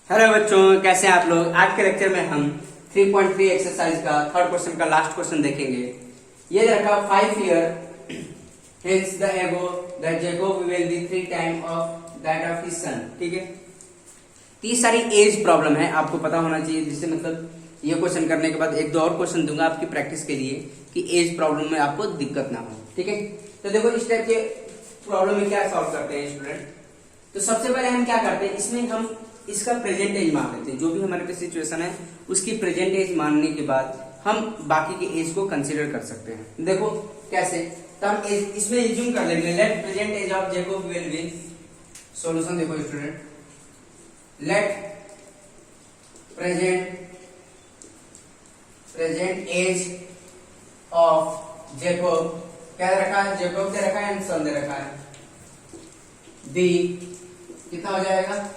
Hello बच्चों, कैसे हैं आप लोग। आज के लेक्चर में हम 3.3 एक्सरसाइज का थर्ड क्वेश्चन का लास्ट क्वेश्चन देखेंगे। ये रखा 5 year hence the ego that Jacob will be 3 times of that of his son। ठीक है, 30 सारी एज प्रॉब्लम है, आपको पता होना चाहिए। जिससे मतलब ये क्वेश्चन करने के बाद एक दो और क्वेश्चन दूंगा आपकी प्रैक्टिस के लिए कि एज प्रॉब्लम में आपको दिक्कत ना हो। ठीक है, तो देखो इस टाइप के प्रॉब्लम में क्या सॉल्व करते हैं स्टूडेंट। तो सबसे पहले हम क्या करते हैं, इसमें हम इसका प्रेजेंट एज मान लेते हैं। जो भी हमारे पास सिचुएशन है उसकी प्रेजेंट एज मानने के बाद हम बाकी के एज को कंसीडर कर सकते हैं। देखो कैसे, तो हम इसमें एज्यूम कर लेंगे let present age of Jacob will be. Solution देखो student, let present age of Jacob, क्या रखा है, जेकब दे रखा है एंड सन दे रखा है, बी कितना हो जाएगा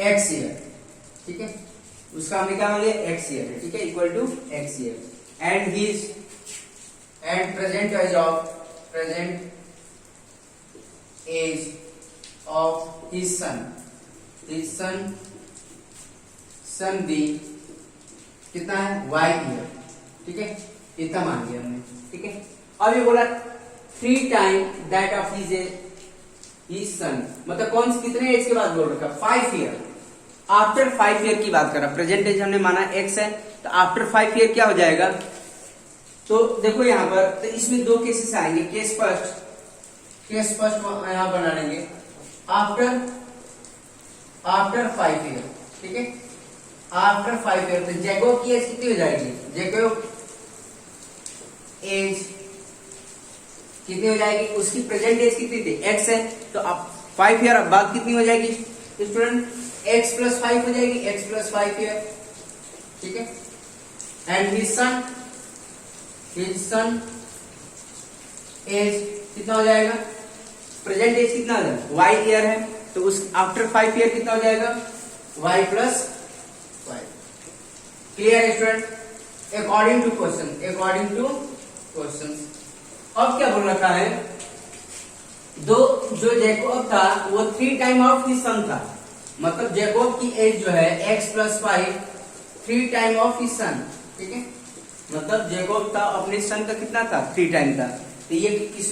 x ईयर। ठीक है, उसका हमने क्या मान लिया x ईयर है। ठीक है, equal to x year and his and present age of his son be कितना है y ईयर। ठीक है, इतना मान लिया हमने। ठीक है, अब ये बोला 3 time that of his son, मतलब कौन से कितने एज के बाद बोल रखा, 5 ईयर। आफ्टर 5 ईयर की बात कर रहा, प्रेजेंट एज हमने माना x है, तो आफ्टर 5 ईयर क्या हो जाएगा। तो देखो यहां पर, तो इसमें दो केसेस आएंगे। केस फर्स्ट यहां बना लेंगे आफ्टर 5 ईयर। ठीक है, आफ्टर 5 ईयर तो जैकोब की एज कितनी हो जाएगी, जैकोब एज कितनी हो जाएगी, उसकी प्रेजेंट एज कितनी थी x है, तो अब 5 ईयर बाद कितनी हो जाएगी स्टूडेंट, x प्लस 5 हो जाएगी, x प्लस 5 ईयर। ठीक है, एंड हिज सन एज कितना हो जाएगा, प्रेजेंट एज कितना हो जाएगा y ईयर है, तो उस आफ्टर 5 ईयर कितना हो जाएगा y plus 5। Clear student, according to question. अब क्या बोल रखा है, जो जैकोब था वो 3 टाइम ऑफ हिज सन था, मतलब जैकोब की एज जो है x plus 5 3 time of his सन। ठीक है, मतलब जैकोब था अपने सन का कितना था, 3 टाइम था। तो ये किस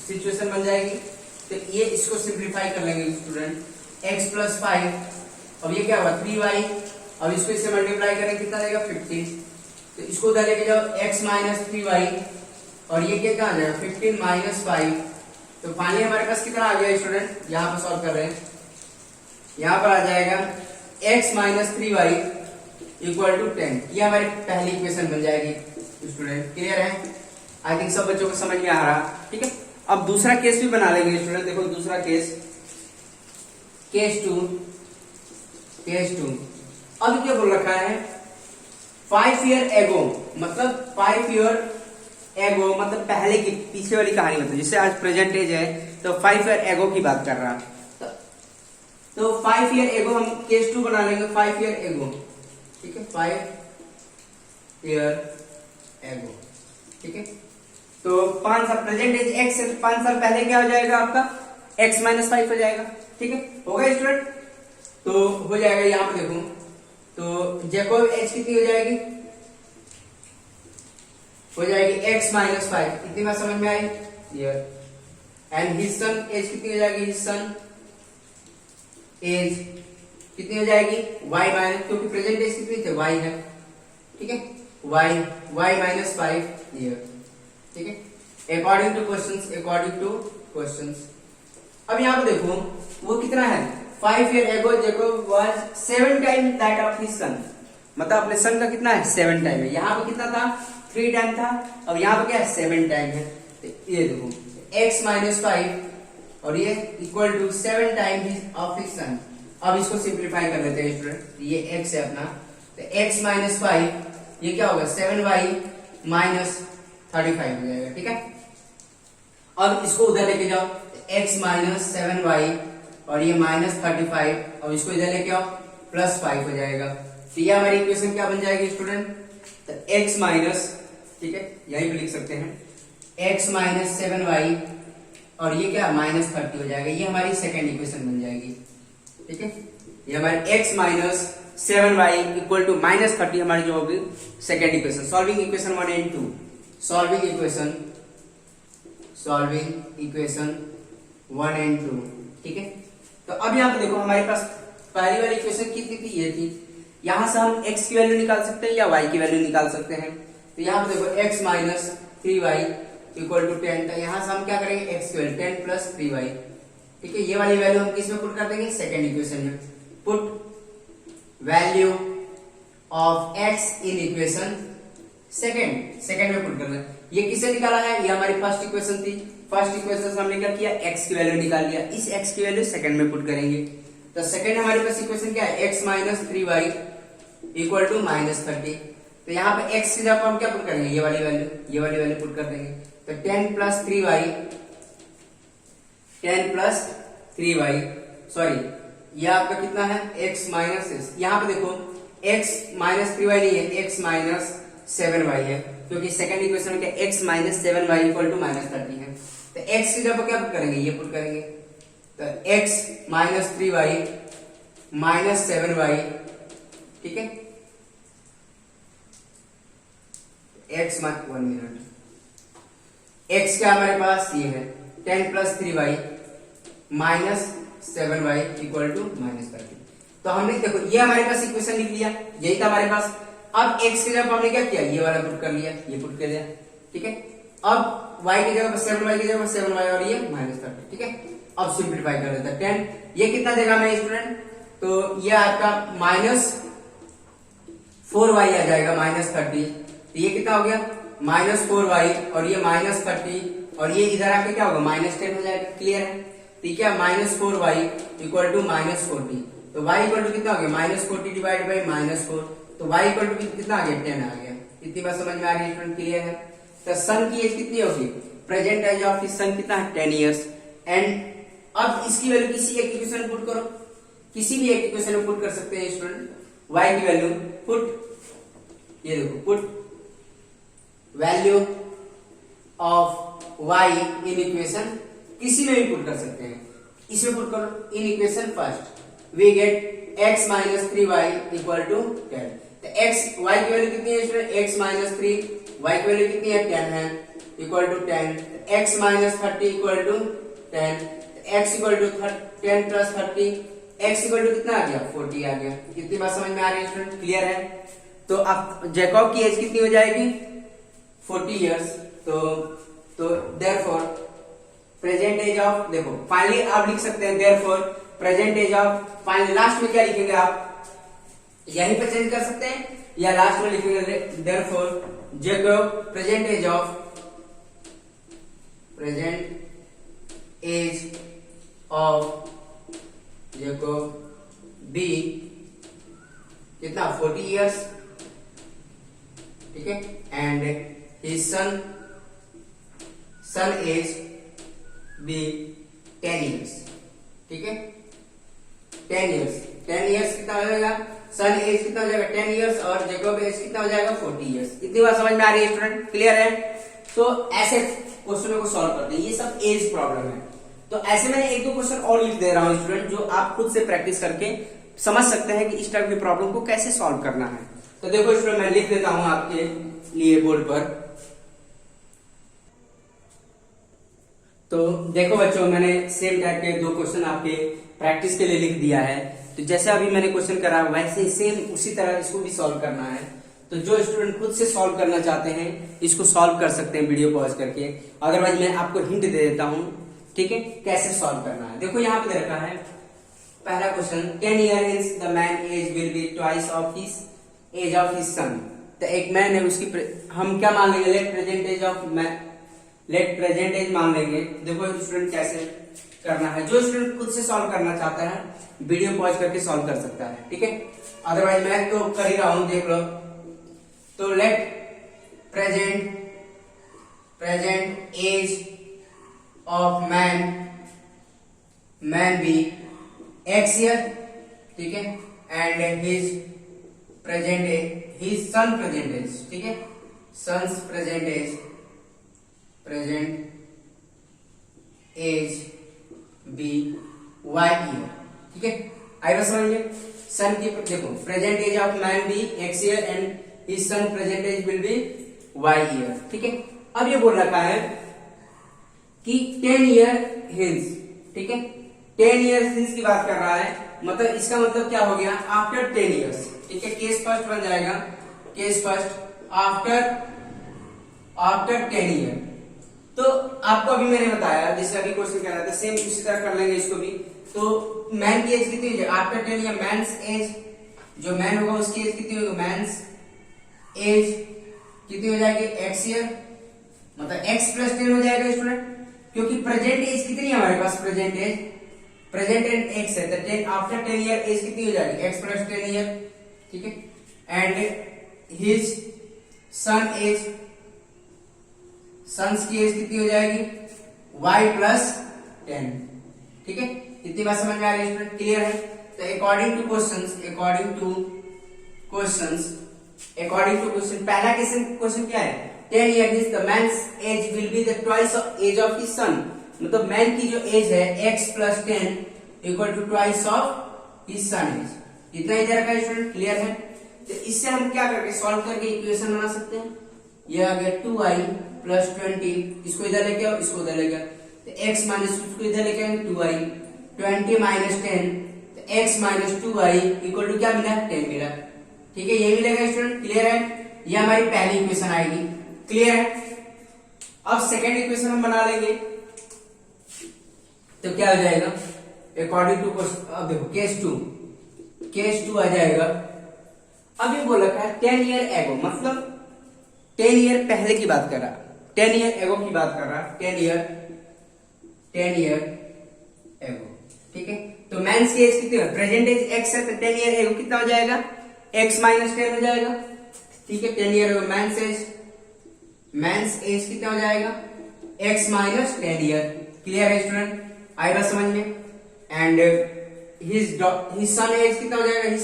सिचुएशन बन जाएगी, तो ये इसको सिंप्लीफाई कर लेंगे स्टूडेंट, x प्लस 5, अब ये क्या हुआ 3y, अब इसको इससे मल्टीप्लाई करेंगे कितना देगा 15, तो इसको उधर लेके जाओ x माइनस 3y, और ये क्या आ जाएगा 15 माइनस 5। तो फाइनली हमारे पास कितना आ गया स्टूडेंट, यहाँ पर सॉल्व कर रहे हैं, यहाँ पर आ जाएगा x minus 3y equal to 10। ये हमारी पहली इक्वेशन बन जाएगी स्टूडेंट। क्लियर है, आई थिंक सब बच्चों को समझ में आ रहा। ठीक है, अब दूसरा केस भी बना लेंगे स्टूडेंट। देखो दूसरा केस टू अब क्या बोल रखा है, 5 ईयर एगो, मतलब 5 ईयर एगो मतलब पहले की पीछे वाली कहानी, मतलब जिससे आज प्रेजेंट एज है, तो 5 ईयर एगो की बात कर रहा। तो 5 ईयर एगो हम केस 2 बना लेंगे, 5 ईयर एगो। ठीक है, 5 ईयर एगो। ठीक है, तो 5 साल प्रेजेंट एज x है, तो 5 साल पहले क्या हो जाएगा आपका x माइनस 5 हो जाएगा। ठीक है, होगा स्टूडेंट, तो हो जाएगा। यहां पर देखो, तो जैकोब एज कितनी हो जाएगी, x माइनस 5। कितनी बार समझ में आई year, and his son age कितनी हो जाएगी, हिज सन एज कितनी हो जाएगी y माइनस, क्योंकि प्रेजेंट एज कितनी थे y है। ठीक है, y माइनस 5 ईयर। ठीक है, अकॉर्डिंग टू क्वेश्चंस। अब यहाँ पे देखो वो कितना है, 5 year ago Jacob was 7 time that of his son, मतलब अपने सन का कितना है 7 टाइम है। यहाँ पे कितना था 3 टाइम था, अब यहाँ पे क्या है 7 टाइम है। तो ये देखो x माइनस 5 और ये equal to 7 time of his son. अब इसको सिंप्लीफाई कर लेते हैं स्टूडेंट, ये x है अपना, तो x माइनस 5 ये क्या होगा 7y माइनस 35 हो जाएगा। ठीक है, अब इसको उधर लेके जाओ, x माइनस 7y और ये माइनस 35, अब इसको इधर लेके आओ प्लस 5 हो जाएगा। तो ये हमारी इक्वेशन क्या बन जाएगी स्टूडेंट, तो x माइनस, ठीक है यहीं पे लिख सकते हैं, x माइनस 7y और ये क्या -30 हो जाएगा। ये हमारी सेकेंड इक्वेशन बन जाएगी। ठीक है, ये हमारे x minus 7y equal to minus 30 हमारी जो होगी second equation. Solving equation 1 and 2, solving equation 1 and 2, ठीक है। तो अब यहाँ पे देखो हमारे पास पहली वाली इक्वेशन कितनी थी, ये थी। यहां से हम x की वैल्यू निकाल सकते हैं या y की वैल्यू निकाल सकते हैं। तो यहाँ पे देखो x minus 3y equal to 10, तो यहां से हम क्या करेंगे, x की वैल्यू 10 प्लस 3y, ठीक है। ये वाली वैल्यू हम किस में पुट कर देंगे, सेकेंड इक्वेशन में। Put value of x in equation second में पुट करना है। ये किसे निकाला है, ये हमारी फर्स्ट इक्वेशन थी। फर्स्ट इक्वेशन से हमने क्या किया, x की वैल्यू निकाल लिया। इस x की वैल्यू सेकेंड में पुट करेंगे। तो सेकेंड हमारे पास इक्वेशन क्या है, x minus 3y equal to minus 30। तो यहाँ पे x की जगह हम क्या पुट करेंगे, ये वाली वैल्यू पुट कर देंगे। तो 10 प्लस 3y सॉरी, ये आपका कितना है, x माइनस, यहाँ पे देखो x माइनस 3y नहीं है, x माइनस 7y है, क्योंकि सेकंड इक्वेशन में क्या x minus 7y equal to minus 30 है। तो x की जगह क्या पुट करेंगे, ये पुट करेंगे। तो x minus 3y minus 7y, ठीक है। x माइनस 1 मिनट, x क्या हमारे पास ये है 10 plus 3y minus 7y equal to minus 30। तो हमने देखो ये हमारे पास इक्वेशन लिख लिया, यही था हमारे पास। अब x की जगह हमने क्या किया, ये वाला पुट कर लिया, ये पुट कर लिया, ठीक है। अब y की जगह 7y की जगह 7y और ये माइनस 30, ठीक है। अब सिंप्लीफाई कर देता है 10, ये कितना देगा हमें स्टूडेंट, तो ये आपका माइनस 4y आ जाएगा माइनस 30। तो ये कितना हो गया, माइनस 4y और ये माइनस 30 और ये इधर आके क्या होगा, माइनस 10 हो जाएगा। क्लियर है, ठीक है। Minus 4y equal to minus 40, तो y इक्वल टू कितना हो गया, माइनस 40 डिवाइड बाई माइनस 4, तो y इक्वल टू कितना आ गया, 10 आ गया। इतनी बात समझ में आ रही है, क्लियर है। तो सन की एज कितनी होगी, present age of his son कितना है, 10 इयर्स। एंड अब इसकी वैल्यू किसी एक इक्वेशन में पुट करो, किसी भी एक इक्वेशन में पुट कर सकते हैं स्टूडेंट। y की वैल्यू पुट, ये देखो put value of y in equation, किसी में भी पुट कर सकते हैं। इसमें पुट करो in equation first, we get x minus 3y equal to 10। तो x y की वैल्यू कितनी है स्टूडेंट, x माइनस 3, y की वैल्यू कितनी है, 10 है, equal to 10। x minus 30 equal to 10, x equal to 10 plus 30, x equal to कितना आ गया, 40 आ गया। कितनी बात समझ में आ रही है स्टूडेंट, क्लियर है। तो अब जैकब की एज कितनी हो जाएगी, 40 इयर्स। तो देयरफॉर प्रेजेंट एज ऑफ, देखो फाइनली आप लिख सकते हैं therefore present age of, finally last में क्या लिखेंगे आप, यहीं पे चेंज कर सकते हैं या लास्ट में लिखेंगे therefore Jacob present age of Jacob be कितना, 40 इयर्स, ठीक है। And his son age be 10 years, ठीक है। 10 इयर्स कितना हो जाएगा, सन एज कितना हो जाएगा 10 इयर्स और जैकब एज कितना हो जाएगा 40 इयर्स। इतनी बात समझ में आ रही है स्टूडेंट, क्लियर है। तो ऐसे क्वेश्चनों को सॉल्व करते हैं, ये सब एज प्रॉब्लम है। तो ऐसे मैंने एक दो क्वेश्चन और लिख दे रहा हूं स्टूडेंट, जो आप खुद से प्रैक्टिस करके समझ सकते हैं कि इस टाइप की प्रॉब्लम को कैसे सॉल्व करना है। तो देखो स्टूडेंट मैं लिख देता हूं आपके लिए बोर्ड पर। तो देखो बच्चों, मैंने सेम टाइप के 2 क्वेश्चन आपके प्रैक्टिस के लिए लिख दिया है। तो जैसे अभी मैंने क्वेश्चन करा वैसे सेम उसी तरह इसको भी सॉल्व करना है। तो जो स्टूडेंट खुद से सॉल्व करना चाहते हैं इसको सॉल्व कर सकते हैं वीडियो पॉज करके, अदरवाइज मैं आपको हिंट दे देता हूं, ठीक है, कैसे सॉल्व करना है। देखो यहाँ पे दे रखा है पहला question, 10 years the man age will be twice of his age of his son. तो एक मैन है, उसकी हम क्या मान लेंगे, लेट प्रेजेंट एज मान लेंगे। देखो स्टूडेंट कैसे करना है, जो स्टूडेंट खुद से सॉल्व करना चाहता है वीडियो पॉज करके सॉल्व कर सकता है, ठीक है। अदरवाइज मैं तो कर ही रहा हूं, देख लो। तो let present age of man be x year, ठीक है। And his son present age, ठीक है, son's present age be y year, ठीक है। आई बात समझ में? सन की देखो present age of man be x year and his son present age will be y year, ठीक है। अब ये बोल रखा है कि 10 ईयर हिंस, ठीक है, 10 ईयर हिंस की बात कर रहा है, मतलब इसका मतलब क्या हो गया, आफ्टर 10 ईयर्स, ठीक है। केस फर्स्ट बन जाएगा, केस फर्स्ट आफ्टर 10 ईयर। तो आपको अभी मैंने बताया, जैसे अभी क्वेश्चन कर रहा था, सेम उसी तरह कर लेंगे इसको भी। तो मैन की एज कितनी है आफ्टर 10 ईयर? मैंस एज, जो मैन होगा उसकी एज कितनी होगी? मैंस एज कितनी हो जाएगी? x ईयर, मतलब x प्लस 10 हो जाएगा स्टूडेंट, क्योंकि प्रेजेंट एज कितनी है हमारे पास? Present age, present and x है, तो 10 आफ्टर 10 ईयर एज कितनी हो जाएगी? x प्लस 10 ईयर, ठीक है। And his son age, son's की एज कितनी हो जाएगी? y प्लस 10, ठीक है। इतनी बात समझ में आ रही है स्टूडेंट? क्लियर है? तो अकॉर्डिंग टू क्वेश्चन पहला क्वेश्चन क्या है? 10 year means the man's age will be the twice of age of his son, मतलब मैन की जो एज है x plus 10 equal to twice of his son age. इतना ही दे रखा है स्टूडेंट, क्लियर है? तो इससे हम क्या करके सॉल्व करके इक्वेशन बना सकते हैं। ये आ गया 2y प्लस 20, इसको इधर लेके आओ, इसको उधर लेके आओ, तो x माइनस इसको इधर लेके आए 2y, 20 माइनस 10, तो x minus 2y equal to क्या मिला? 10 मिला, ठीक है। ये मिलेगा स्टूडेंट, क्लियर है? ये हमारी पहली इक्वेशन आएगी, क्लियर है? अब सेकेंड इक्वेशन हम बना लेंगे, तो क्या हो जाएगा? अकॉर्डिंग टू क्वेश्चन, अब देखो केस टू आ जाएगा। अब ये बोल रखा है 10 ईयर एगो, मतलब 10 ईयर पहले की बात कर रहा, 10 ईयर एगो की बात कर रहा, 10 ईयर एगो, ठीक है। तो मैंस की एज कितनी है? प्रेजेंट एज x है, तो 10 ईयर एगो कितना हो जाएगा? x माइनस 10 हो जाएगा, ठीक है। 10 ईयर एगो मैंस एज कितना हो जाएगा? x माइनस 10 ईयर, क्लियर है स्टूडेंट? आई बात समझ में? एंड हिज सन एज कितना हो जाएगा? हिज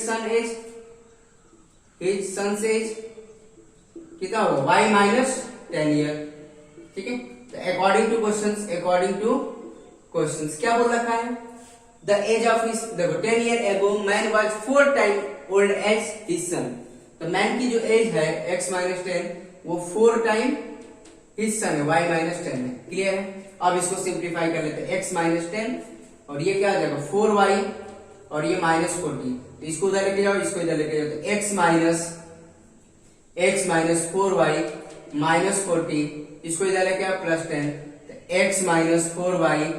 सन एज कितना होगा? y माइनस 10 ईयर, ठीक है। तो अकॉर्डिंग टू क्वेश्चंस क्या बोल रखा है? द एज ऑफ हिज, देखो 10 year ago man was 4 time old age his son, तो मैन की जो एज है x माइनस 10 वो 4 टाइम हिज सन है, y माइनस 10 है, क्लियर है? अब इसको सिंप्लीफाई कर लेते हैं, x माइनस 10 और ये क्या आ जाएगा? 4y और ये माइनस 40, तो इसको उधर लेके जाओ, इसको इधर लेके जाओ, तो x माइनस 4y माइनस 40, इसको इधर लेके आओ प्लस 10, तो x minus 4y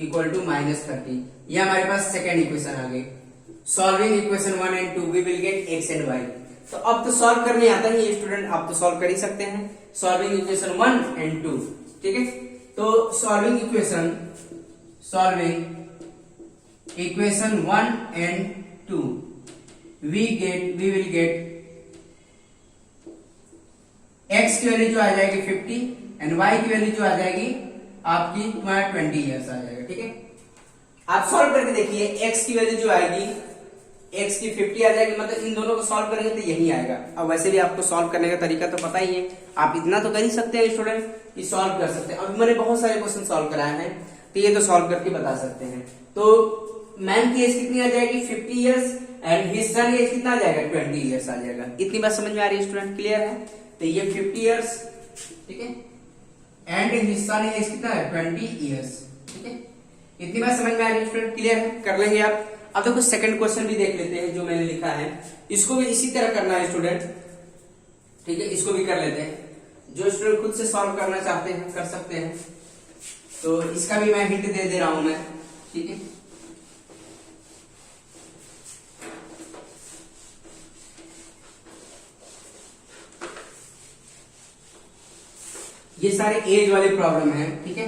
equal to minus 30। ये हमारे पास सेकेंड इक्वेशन आ गई। Solving equation 1 and 2 we will get x and y। तो अब तो सॉल्व करने आता ही है स्टूडेंट, आप तो सॉल्व कर ही सकते हैं सॉल्विंग इक्वेशन 1 एंड 2, ठीक है। तो solving equation 1 and 2 we will get x की वैल्यू जो आ जाएगी 50 एंड y की वैल्यू जो आ जाएगी आपकी तुम्हारा 20 ईयर्स आ जाएगा, ठीक है। आप सॉल्व करके देखिए, x की वैल्यू जो आएगी, x की 50 आ जाएगी, मतलब इन दोनों को सॉल्व करेंगे तो यही आएगा। अब वैसे भी आपको सॉल्व करने का तरीका तो पता ही है, आप इतना तो कर ही सकते हैं स्टूडेंट, ये सॉल्व कर सकते हैं। अब मैंने बहुत सारे क्वेश्चन सॉल्व कराए हैं, तो ये तो सॉल्व करके बता सकते हैं। तो मैन की एज कितनी आ जाएगी? 50 years and his son age कितना आ जाएगा? 20 ईयर्स आ जाएगा। इतनी बात समझ में आ रही है स्टूडेंट, क्लियर है? तो ये 50 ईयर्स, ठीक है, एंड हिज सन एज कितना है? 20 ईयर्स, ठीक है। इतनी बात समझ में आ रही है स्टूडेंट, क्लियर है? कर लेंगे आप। अब देखो सेकंड क्वेश्चन भी देख लेते हैं जो मैंने लिखा है, इसको भी इसी तरह करना है स्टूडेंट, ठीक है। इसको भी कर लेते हैं, जो स्टूडेंट खुद से सॉल्व करना चाहते हैं कर सकते हैं। तो इसका भी मैं हिंट दे रहा हूं मैं, ठीक है। ये सारे एज वाले प्रॉब्लम है, ठीक है।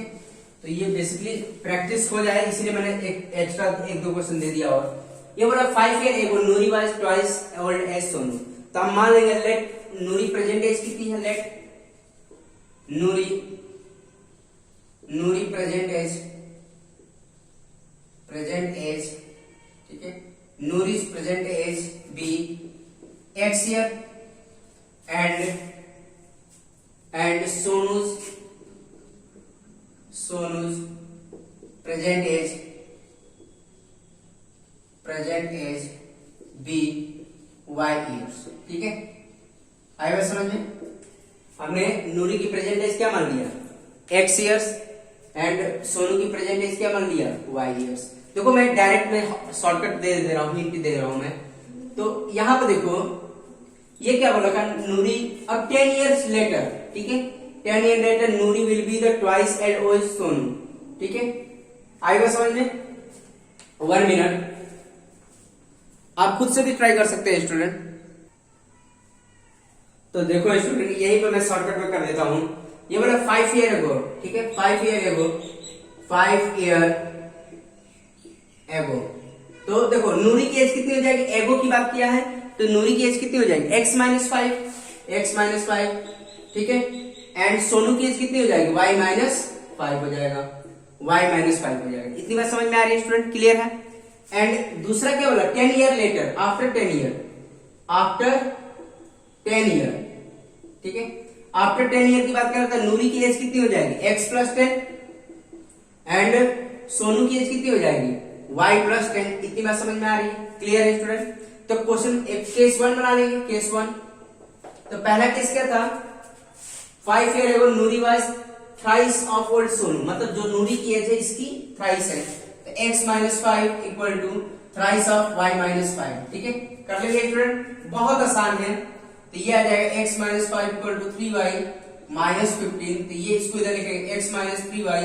तो ये बेसिकली प्रैक्टिस हो जाए इसलिए मैंने एक एक्स्ट्रा 1-2 क्वेश्चन दे दिया। और ये बोला 5 year ago Noori was twice old age Sonu, तो हम मान लेंगे लेट नूरी प्रेजेंट एज कितनी है? लेट नूरी प्रेजेंट एज, ठीक है, Noori's present age be x year and Sonu's present age 5 years। ठीक है, आएगा समझ में? हमने नूरी की प्रेजेंट एज क्या मान लिया, x years, एंड सोनू की प्रेजेंट एज क्या मान लिया, y years। देखो मैं डायरेक्ट में शॉर्टकट दे रहा हूँ, हिंट दे रहा हूँ मैं। तो यहाँ पर देखो ये क्या बोला था, नूरी अब 10 years later, ठीक है, 10 years later Noori will be the twice age old Sonu. ठीक है, आएगा समझ में? 1 मिनट, आप खुद से भी ट्राई कर सकते हैं स्टूडेंट। तो देखो स्टूडेंट, यही पे मैं शॉर्टकट में कर देता हूं। ये बोला 5 year ago, ठीक है, 5 year ago, 5 year ago। तो देखो नूरी की एज कितनी हो जाएगी, एगो की बात किया है तो नूरी की एज कितनी हो जाएगी, x माइनस 5, ठीक है, एंड सोनू की एज कितनी हो जाएगी, y माइनस 5 हो जाएगा, y माइनस 5 हो जाएगा। इतनी बात समझ में आ रही है स्टूडेंट, क्लियर है? एंड दूसरा क्या बोला, 10 year लेटर, आफ्टर 10 year, ठीक है, आफ्टर 10 year की बात कर रहा था, नूरी की एज कितनी हो जाएगी, x प्लस 10, एंड सोनू की एज कितनी हो जाएगी, y प्लस 10। इतनी बात समझ में आ रही है, क्लियर है स्टूडेंट? तो क्वेश्चन केस 1 बना लेंगे, केस 1। तो पहला केस क्या था, 5 year ago Noori was thrice of old Sonu, मतलब जो नूरी की एज है इसकी थ्राइस है, तो x minus 5 equal to thrice of y minus 5। ठीक है, कर लेंगे स्टूडेंट, बहुत आसान है। तो ये आ जाएगा x minus 5 equal to 3y minus 15। तो ये इसको इधर लिखेंगे x minus 3y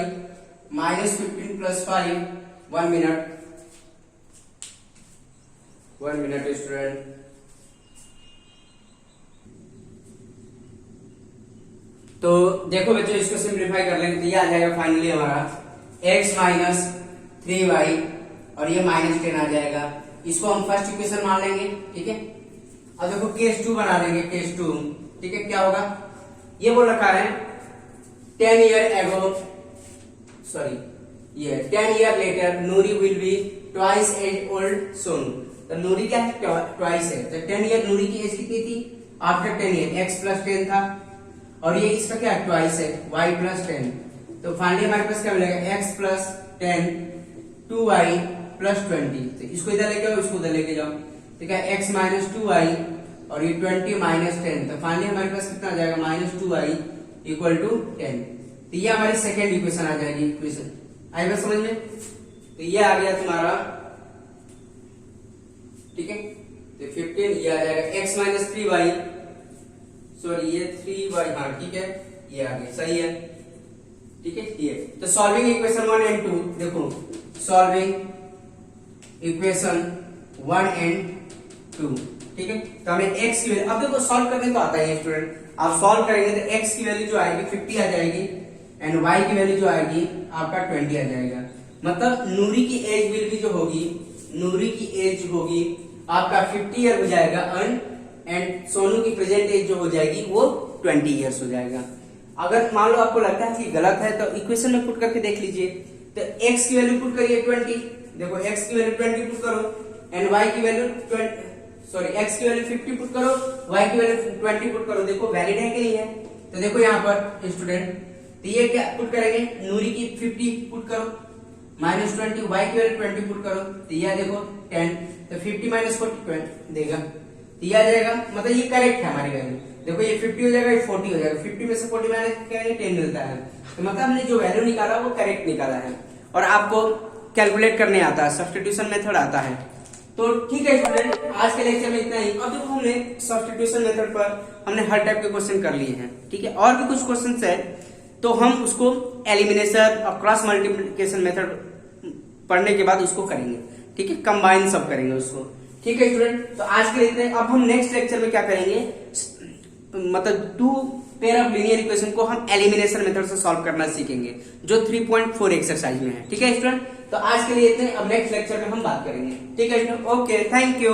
minus 15 plus 5। 1 minute student. तो देखो बच्चों, इसको सिंप्लीफाई कर लेंगे तो ये आ जाएगा फाइनली हमारा x माइनस 3y और ये माइनस 10 आ जाएगा। इसको हम फर्स्ट इक्वेशन मान लेंगे। ठीक है, अब देखो केस 2 बना लेंगे, केस 2। ठीक है, क्या होगा, ये बोल रखा है 10 year ago, सॉरी ये 10 year later Noori will be twice age old Sonu. तो नूरी क्या है, ट्वाइस है, तो 10 year नूरी की एज कितनी थी, आफ्टर 10 year x प्लस 10 था, और ये इसका क्या ट्वाइस है, y प्लस 10। तो फाइनली हमारे पास क्या मिलेगा, x प्लस 10 2y प्लस 20। तो इसको इधर लेके जाओ, इसको उधर लेके जाओ, ठीक है, x माइनस 2y और ये 20 माइनस 10। तो फाइनली हमारे पास कितना आ जाएगा, माइनस 2y इक्वल टू 10। तो ये हमारी सेकेंड इक्वेशन आ जाएगी। इक्वेशन आएगा समझ में? तो ये आ गया तुम्हारा, ठीक है, तो 15 ये आ जाएगा x माइनस 3y, सॉरी ये 3y, हाँ ठीक है, ये आ गया, सही है। ठीक है, ये तो सॉल्विंग इक्वेशन 1 एंड 2, देखो सॉल्विंग इक्वेशन 1 एंड 2। ठीक है, तो हमें x की वैल्यू, अब देखो सॉल्व करने तो आता है स्टूडेंट, आप सॉल्व करेंगे तो x की वैल्यू जो आएगी 50 आ जाएगी, एंड y की वैल्यू जो आएगी आपका 20 आ जाएगा। मतलब नूरी की एज विल भी जो होगी, नूरी की एज होगी आपका 50 ईयर हो जाएगा, एंड सोनू की प्रेजेंट एज जो हो जाएगी वो 20 ईयर्स हो जाएगा। अगर मान लो आपको लगता है कि गलत है तो इक्वेशन में पुट करके देख लीजिए। तो x की वैल्यू पुट करिए 20, देखो x की वैल्यू 20 पुट करो, एंड y की वैल्यू x की वैल्यू 50 पुट करो, y की वैल्यू 20 पुट करो, देखो वैलिड है कि नहीं है। तो देखो यहाँ पर स्टूडेंट, तो ये क्या पुट करेंगे, नूरी की 50 पुट करो, माइनस 20, y की वैल्यू 20 पुट करो, तो ये देखो 10, तो 50 माइनस 40 देगा, तो ये आ जाएगा, मतलब ये करेक्ट है हमारी वैल्यू। देखो ये 50 हो जाएगा, ये 40 हो जाएगा, 50 में से 40 माइनस करेंगे 10 मिलता है। तो मतलब हमने जो वैल्यू निकाला वो करेक्ट निकाला है, और आपको कैलकुलेट करने आता है, सब्स्टिट्यूशन मेथड आता है। तो ठीक है स्टूडेंट, आज के लेक्चर में इतना ही। अब देखो हमने सब्स्टिट्यूशन मेथड पर हमने हर टाइप के क्वेश्चन कर लिए हैं। ठीक है, और भी कुछ क्वेश्चन है तो हम उसको एलिमिनेशन और क्रॉस मल्टीप्लिकेशन मेथड पढ़ने के बाद उसको करेंगे। ठीक है, कंबाइन सब करेंगे उसको। ठीक है स्टूडेंट, तो आज के लिए अब हम नेक्स्ट लेक्चर में क्या करेंगे, मतलब 2 पेयर ऑफ लीनियर इक्वेशन को हम एलिमिनेशन मेथड से सॉल्व करना सीखेंगे, जो 3.4 एक्सरसाइज में है। ठीक है स्टूडेंट, तो आज के लिए इतने, अब नेक्स्ट लेक्चर में हम बात करेंगे। ठीक है स्टूडेंट, ओके, थैंक यू।